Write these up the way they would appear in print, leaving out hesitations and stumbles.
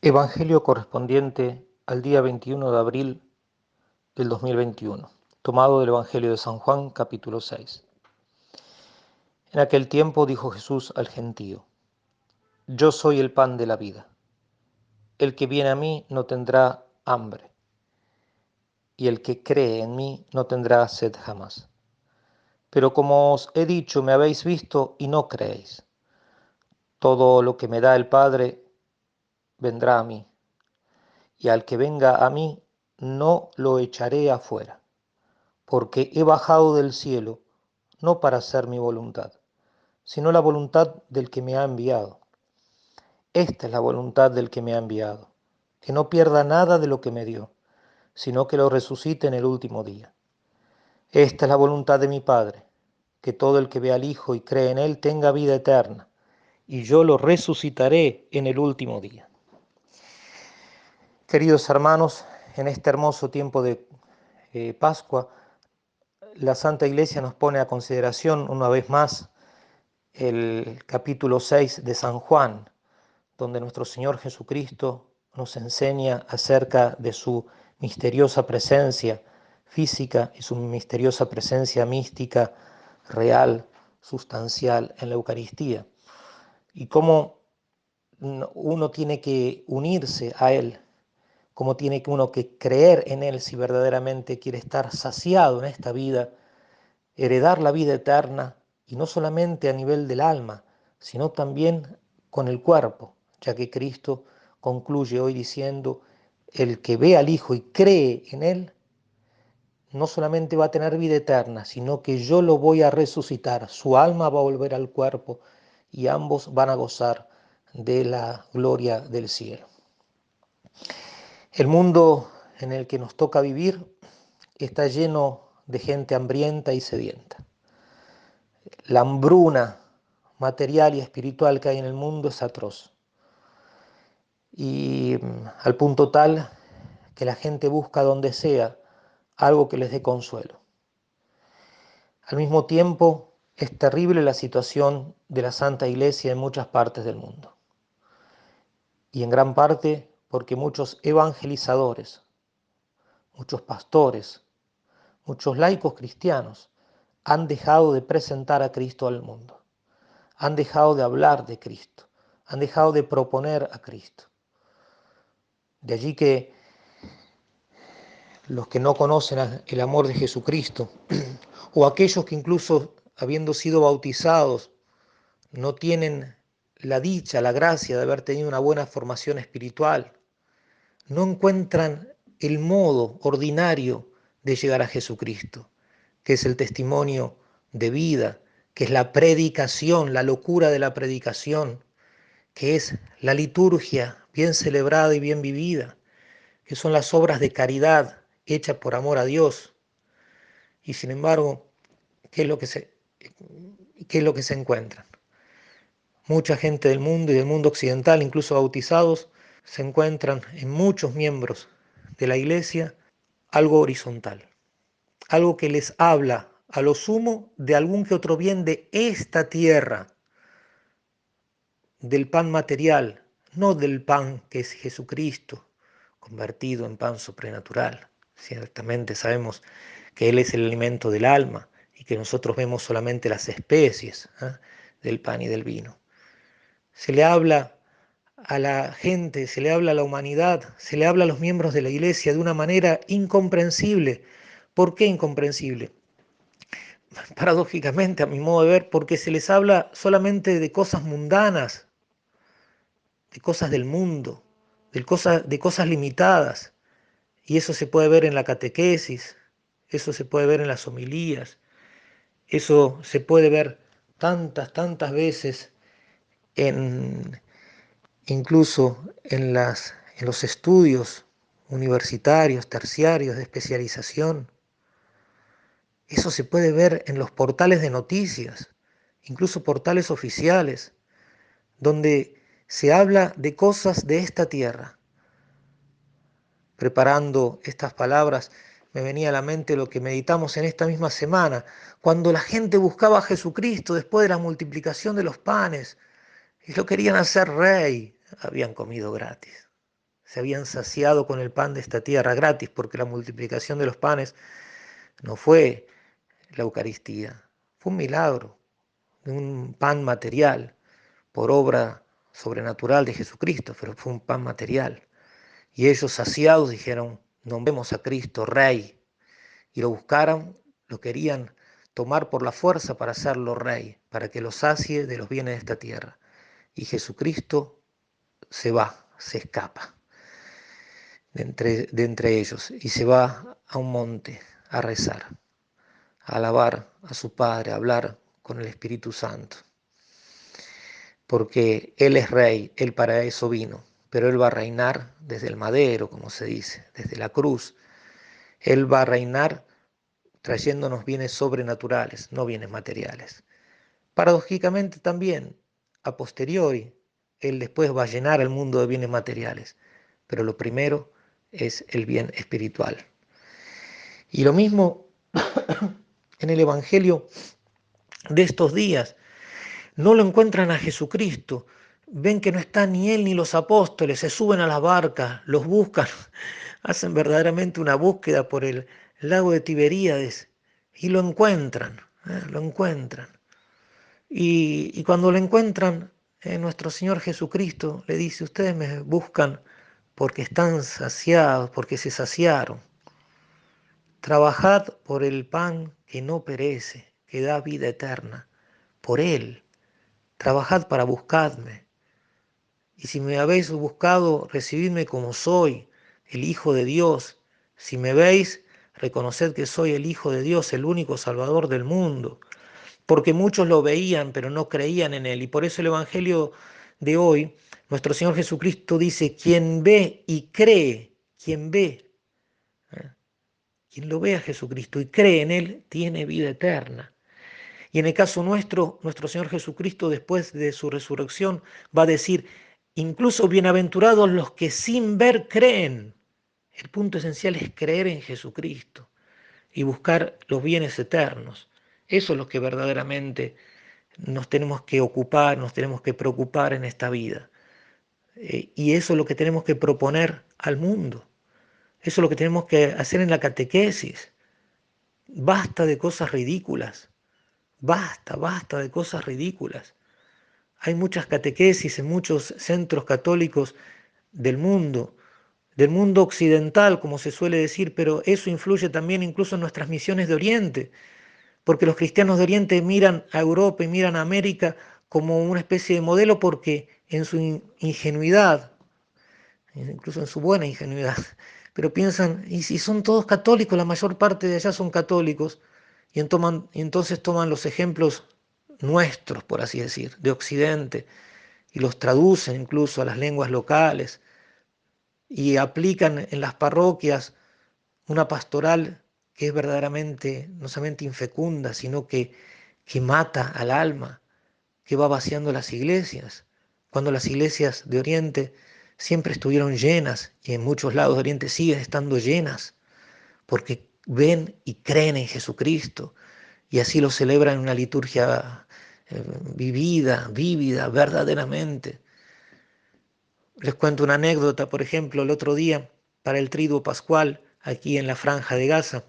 Evangelio correspondiente al día 21 de abril del 2021, tomado del Evangelio de San Juan, capítulo 6. En aquel tiempo dijo Jesús al gentío: Yo soy el pan de la vida. El que viene a mí no tendrá hambre, y el que cree en mí no tendrá sed jamás. Pero como os he dicho, me habéis visto y no creéis. Todo lo que me da el Padre vendrá a mí, y al que venga a mí no lo echaré afuera, porque he bajado del cielo no para hacer mi voluntad, sino la voluntad del que me ha enviado. Esta es la voluntad del que me ha enviado, que no pierda nada de lo que me dio, sino que lo resucite en el último día. Esta es la voluntad de mi Padre, que todo el que ve al Hijo y cree en Él tenga vida eterna, y yo lo resucitaré en el último día. Queridos hermanos, en este hermoso tiempo de Pascua, la Santa Iglesia nos pone a consideración una vez más el capítulo 6 de San Juan, donde nuestro Señor Jesucristo nos enseña acerca de su misteriosa presencia física y su misteriosa presencia mística, real, sustancial en la Eucaristía, y cómo uno tiene que unirse a Él, cómo tiene uno que creer en Él si verdaderamente quiere estar saciado en esta vida, heredar la vida eterna, y no solamente a nivel del alma, sino también con el cuerpo, ya que Cristo concluye hoy diciendo: el que ve al Hijo y cree en Él, no solamente va a tener vida eterna, sino que yo lo voy a resucitar, su alma va a volver al cuerpo y ambos van a gozar de la gloria del cielo. El mundo en el que nos toca vivir está lleno de gente hambrienta y sedienta. La hambruna material y espiritual que hay en el mundo es atroz. Y al punto tal que la gente busca donde sea algo que les dé consuelo. Al mismo tiempo, es terrible la situación de la Santa Iglesia en muchas partes del mundo. Y en gran parte porque muchos evangelizadores, muchos pastores, muchos laicos cristianos han dejado de presentar a Cristo al mundo. Han dejado de hablar de Cristo. Han dejado de proponer a Cristo. De allí que los que no conocen el amor de Jesucristo, o aquellos que incluso habiendo sido bautizados, no tienen la dicha, la gracia de haber tenido una buena formación espiritual, no encuentran el modo ordinario de llegar a Jesucristo, que es el testimonio de vida, que es la predicación, la locura de la predicación, que es la liturgia bien celebrada y bien vivida, que son las obras de caridad hechas por amor a Dios. Y sin embargo, ¿qué es lo que se encuentran? Mucha gente del mundo y del mundo occidental, incluso bautizados, se encuentran en muchos miembros de la Iglesia algo horizontal, algo que les habla a lo sumo de algún que otro bien de esta tierra, del pan material, no del pan que es Jesucristo, convertido en pan sobrenatural. Ciertamente sabemos que Él es el alimento del alma y que nosotros vemos solamente las especies del pan y del vino. Se le habla a la gente, se le habla a la humanidad, se le habla a los miembros de la Iglesia de una manera incomprensible. ¿Por qué incomprensible? Paradójicamente, a mi modo de ver, porque se les habla solamente de cosas mundanas, de cosas del mundo, de cosas limitadas. Y eso se puede ver en la catequesis, eso se puede ver en las homilías, eso se puede ver tantas veces incluso en los estudios universitarios, terciarios, de especialización. Eso se puede ver en los portales de noticias, incluso portales oficiales, donde se habla de cosas de esta tierra. Preparando estas palabras, me venía a la mente lo que meditamos en esta misma semana, cuando la gente buscaba a Jesucristo después de la multiplicación de los panes y lo querían hacer rey, habían comido gratis. se habían saciado con el pan de esta tierra gratis, porque la multiplicación de los panes no fue la Eucaristía, fue un milagro de un pan material por obra sobrenatural de Jesucristo, pero fue un pan material. Y ellos saciados dijeron, nombremos a Cristo Rey, y lo buscaron, lo querían tomar por la fuerza para hacerlo Rey, para que lo sacie de los bienes de esta tierra. Y Jesucristo se va, se escapa de entre ellos y se va a un monte a rezar, a alabar a su Padre, a hablar con el Espíritu Santo. Porque Él es Rey, Él para eso vino, pero Él va a reinar desde el madero, como se dice, desde la cruz. Él va a reinar trayéndonos bienes sobrenaturales, no bienes materiales. Paradójicamente también, a posteriori, Él después va a llenar el mundo de bienes materiales, pero lo primero es el bien espiritual. Y lo mismo en el Evangelio de estos días. No lo encuentran a Jesucristo, ven que no está ni Él ni los apóstoles, se suben a las barcas, los buscan, hacen verdaderamente una búsqueda por el lago de Tiberíades y lo encuentran, lo encuentran. Y cuando lo encuentran, nuestro Señor Jesucristo le dice, ustedes me buscan porque están saciados, porque se saciaron. Trabajad por el pan que no perece, que da vida eterna, por Él. Trabajad para buscarme. Y si me habéis buscado, recibidme como soy, el Hijo de Dios. Si me veis, reconoced que soy el Hijo de Dios, el único Salvador del mundo. Porque muchos lo veían, pero no creían en Él. Y por eso el Evangelio de hoy, nuestro Señor Jesucristo dice, quien ve y cree, quien ve, quien lo ve a Jesucristo y cree en Él, tiene vida eterna. Y en el caso nuestro, nuestro Señor Jesucristo, después de su resurrección, va a decir, incluso bienaventurados los que sin ver creen. El punto esencial es creer en Jesucristo y buscar los bienes eternos. Eso es lo que verdaderamente nos tenemos que ocupar, nos tenemos que preocupar en esta vida. Y eso es lo que tenemos que proponer al mundo. Eso es lo que tenemos que hacer en la catequesis. Basta de cosas ridículas. Basta, basta de cosas ridículas. Hay muchas catequesis en muchos centros católicos del mundo occidental, como se suele decir, pero eso influye también incluso en nuestras misiones de Oriente, porque los cristianos de Oriente miran a Europa y miran a América como una especie de modelo porque en su ingenuidad, incluso en su buena ingenuidad, pero piensan, y si son todos católicos, la mayor parte de allá son católicos, y entonces toman los ejemplos nuestros, por así decir, de Occidente, y los traducen incluso a las lenguas locales, y aplican en las parroquias una pastoral que es verdaderamente no solamente infecunda, sino que mata al alma, que va vaciando las iglesias, cuando las iglesias de Oriente siempre estuvieron llenas y en muchos lados de Oriente siguen estando llenas, porque ven y creen en Jesucristo y así lo celebran en una liturgia vívida, verdaderamente. Les cuento una anécdota, por ejemplo, el otro día para el Triduo Pascual aquí en la Franja de Gaza,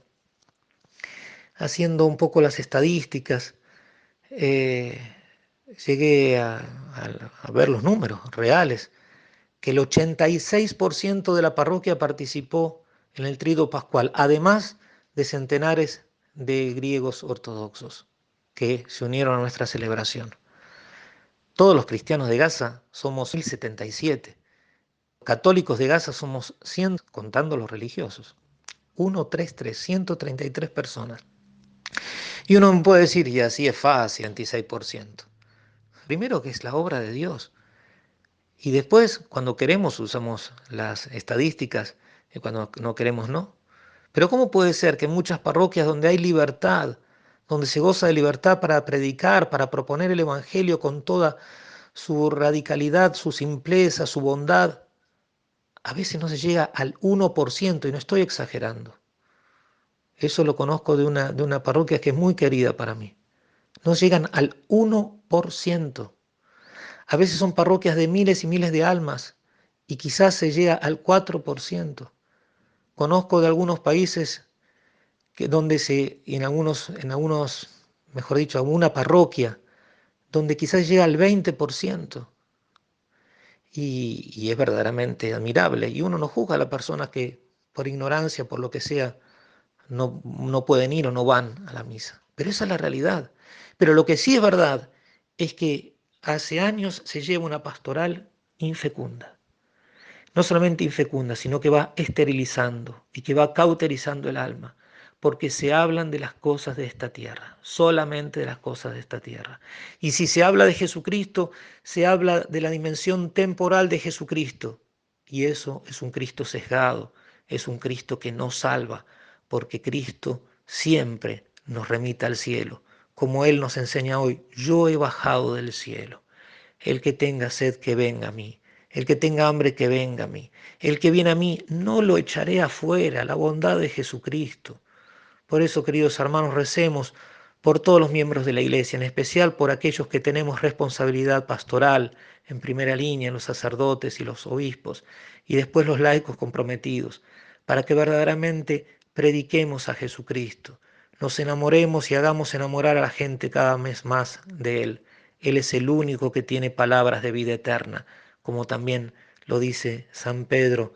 haciendo un poco las estadísticas, eh, llegué a ver los números reales, que el 86% de la parroquia participó en el Triduo Pascual, además de centenares de griegos ortodoxos que se unieron a nuestra celebración. Todos los cristianos de Gaza somos 1077. Católicos de Gaza somos 100, contando los religiosos. 133, 133 personas. Y uno me puede decir, y así es fácil, 26%. Primero que es la obra de Dios. Y después, cuando queremos, usamos las estadísticas, y cuando no queremos, no. Pero ¿cómo puede ser que en muchas parroquias donde hay libertad, donde se goza de libertad para predicar, para proponer el Evangelio con toda su radicalidad, su simpleza, su bondad, a veces no se llega al 1%, y no estoy exagerando? Eso lo conozco de una parroquia que es muy querida para mí. No llegan al 1%. A veces son parroquias de miles y miles de almas y quizás se llega al 4%. Conozco de algunos países donde en algunos, mejor dicho, alguna parroquia, donde quizás llega al 20%. Y es verdaderamente admirable. Y uno no juzga a las personas que por ignorancia, por lo que sea, no pueden ir o no van a la misa. Pero esa es la realidad. Pero lo que sí es verdad es que hace años se lleva una pastoral infecunda. No solamente infecunda, sino que va esterilizando y que va cauterizando el alma, porque se hablan de las cosas de esta tierra, solamente de las cosas de esta tierra. Y si se habla de Jesucristo, se habla de la dimensión temporal de Jesucristo. Y eso es un Cristo sesgado, es un Cristo que no salva, porque Cristo siempre nos remite al cielo, como Él nos enseña hoy: yo he bajado del cielo. El que tenga sed, que venga a mí. El que tenga hambre, que venga a mí. El que viene a mí, no lo echaré afuera. La bondad de Jesucristo. Por eso, queridos hermanos, recemos por todos los miembros de la Iglesia, en especial por aquellos que tenemos responsabilidad pastoral en primera línea, los sacerdotes y los obispos, y después los laicos comprometidos, para que verdaderamente prediquemos a Jesucristo, nos enamoremos y hagamos enamorar a la gente cada vez más de Él. Él es el único que tiene palabras de vida eterna, como también lo dice San Pedro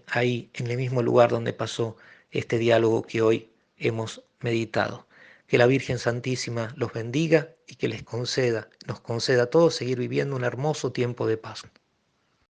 ahí en el mismo lugar donde pasó este diálogo que hoy hemos meditado. Que la Virgen Santísima los bendiga y que nos conceda a todos seguir viviendo un hermoso tiempo de paz.